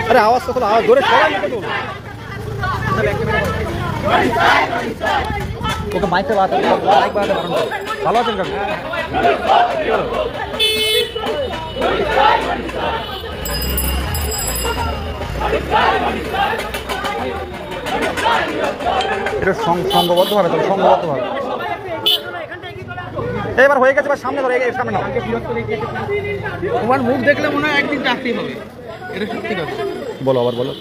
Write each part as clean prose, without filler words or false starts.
अरे आवाज तो थोड़ा जोरे ओके माइक पे बात है माइक बात है ভালো আছেন কাকু এটা সংঘবদ্ধভাবে তো সংঘবদ্ধভাবে এবার হয়ে গেছে সামনে ধরে সামনে নাও তোমার মুখ দেখলে মনে হয় একদিন চাকরি হবে এটা সত্যি কথা বলো আবার বলো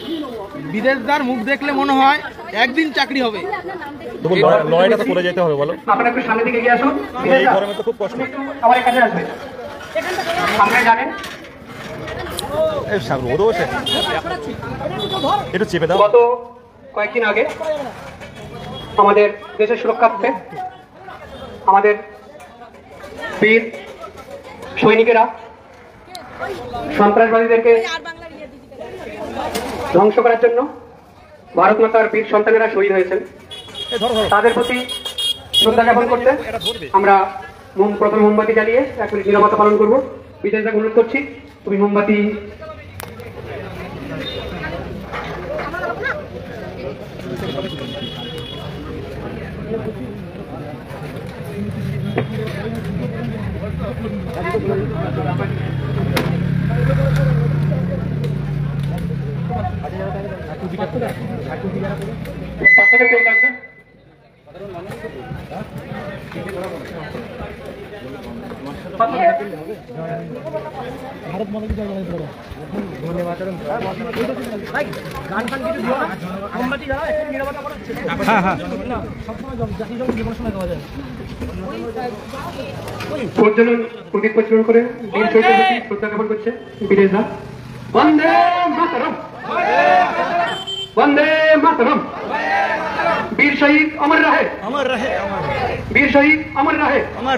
বিদেশদার মুখ দেখলে মনে হয় একদিন চাকরি হবে তবু লড়াইটা তো করে যেতে হবে বলো আপনারা একটু সামনে দিকে এগিয়ে আসুন এই গরমে তো খুব কষ্ট সবাই কাছে আসবে সামনে যাবেন এই সামনে ওদো বসে এটা চেপে দাও গত কয়েকদিন আগে আমাদের দেশের সুরক্ষার্থে আমাদের বীর সৈনিকেরা সন্ত্রাসবাদীদেরকে ধ্বংস করার জন্য ভারত মাতার বীর সন্তানেরা শহীদ হয়েছেন তাদের প্রতি শ্রদ্ধা জ্ঞাপন করতে আমরা প্রথমে মোমবাতি জ্বালিয়ে এক মিনিট নীরবতা পালন করবো বিদেশদাকে অনুরোধ করছি তুমি মোমবাতি ভারত মাতা কি জয় ধন্যবাদ গান ফান কিছু দিও না মোমবাতি জ্বালাও একটু নীরবতা করো হ্যাঁ হ্যাঁ সবসময় জাতি যখন জীবন সময় দেওয়া যায় প্রজ্বলন প্রদীপ প্রজ্বলন করে বীর শহীদদের প্রতি শ্রদ্ধা জ্ঞাপন করছে বিদেশদা বন্দে মাতরম বন্দে মাতরম বীর শহীদ অমর রহে বীর শহীদ অমর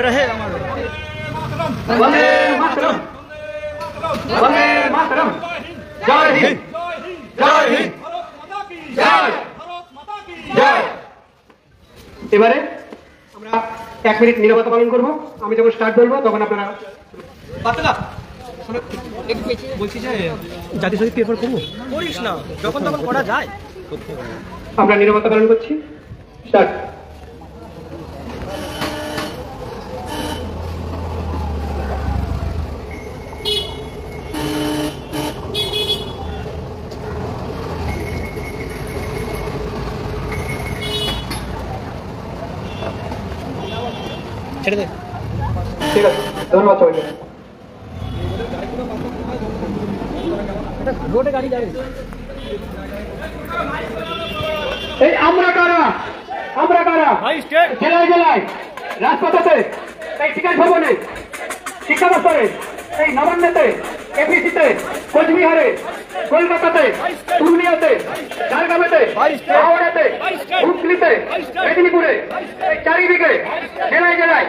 রহে বন্দে মাতরম বন্দে মাতরম জয় হিন্দ জয় হিন্দ জয় জয় এবারে আমরা এক মিনিট নীরবতা পালন করবো আমি যখন স্টার্ট বলবো তখন আপনারা বলছি যে জাতি সঙ্গীত পেপার করবো করিস না যখন তখন করা যায় আমরা নীরবতা পালন করছি স্টার্ট ছেড়ে দে ঠিক আছে ধন্যবাদ সবাইকে রোডে গাড়ি যাবে এই আমরা কারা জেলায় জেলায় রাজপথে এই বিকাশ ভবনে শিক্ষা দপ্তরে এই নবান্নতে এপিসিতে কোচবিহারে কলকাতাতে পুরুলিয়াতে ঝাড়গ্রামেতে হাওড়াতে হুগলিতে মেদিনীপুরে এই চারিদিকে জেলায় জেলায়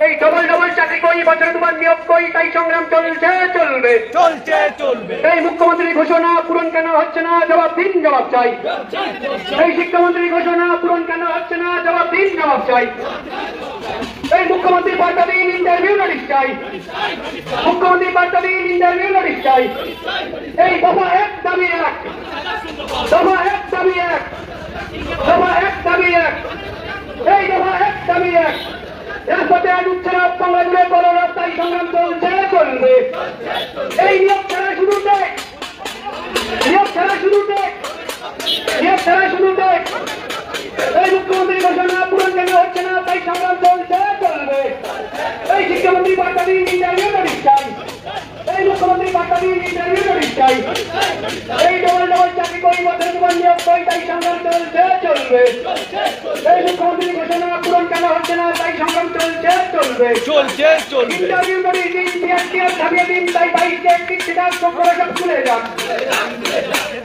এই ডবল ডবল চাকরি কই বছরে দুবার নিয়োগ কই তাই সংগ্রাম চলছে চলবে এই মুখ্যমন্ত্রী ঘোষণা পূরণ কেন হচ্ছে না জবাব দিন জবাব চাই এই শিক্ষামন্ত্রী ঘোষণা পূরণ কেন হচ্ছে না জবাব দিন জবাব চাই এই মুখ্যমন্ত্রী বার্তা দিন ইন্টারভিউ নোটিশ চাই মুখ্যমন্ত্রী বার্তা দিন ইন্টারভিউ নোটিশ চাই এই দফা এক দাবি এক দফা এক দাবি এক দফা এক দাবি এক এই দফা এক দাবি এক রাজপথে আজ উচ্ছেরা বাংলা জুড়ে বড় রাস্তায় সংগ্রাম চলছে চলবে এই নিয়োগ ছাড়া শুরুতে এই মুখ্যমন্ত্রী ঘোষণা পূরণ কেন হচ্ছে না তাই সংগ্রাম চলছে চলবে এই শিক্ষামন্ত্রী বার্তা দিন ইন্টারভিউ নোটিশ চাই এই মুখ্যমন্ত্রী বার্তা দিন ইন্টারভিউ নোটিশ চাই এই ডবল ডবল চাকরি কই বছরে দুবার নিয়োগ কই তাই সংগ্রাম চলছে চলবে এই মুখ্যমন্ত্রী ঘোষণা পূরণ কেন হচ্ছে না তাই সংগ্রাম চলছে চলবে ইন্টারভিউ নোটিশ দিন পিআরটিআর ছাপিয়ে দিন তাই 22 একত্রিশ সেটা সকলে সব খুলে যান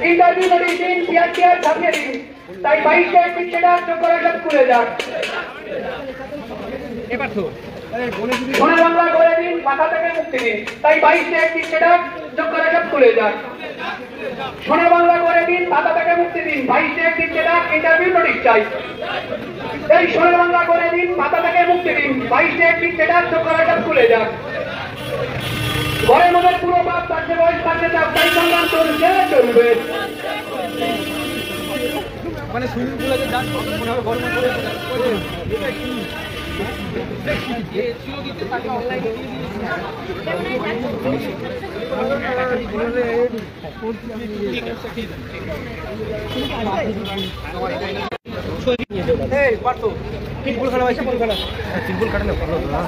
ইন্টারভিউ নোটিশ দিন পিআরটিআর ছাপিয়ে দিন তাই 22 একত্রিশ সেটা সকলে সব খুলে যান এবার তো সোনার বাংলা করে দিন মাথা থেকে মুক্তি দিন তাই 22 একত্রিশ সেটা সকলে সব খুলে যান সোনার বাংলা করে দিন মাথা থেকে মুক্তি দিন 22 একত্রিশ সেটা ইন্টারভিউ নোটিশ চাই এই সোনার বাংলা করে দিন মাথা থেকে মুক্তি দিন 22 একত্রিশ সেটা সকলে সব খুলে যান ঘরের মধ্যে পুরো বাপ তার বয়স তার তাই সংগ্রাম চলছে অনুরোধ মানে সুইমিং পুলে যে যান মনে হবে গরম এই পারতো পিকবল খেলা হয়েছে বল খেলা পিকবল কাটলে ভালো হতো না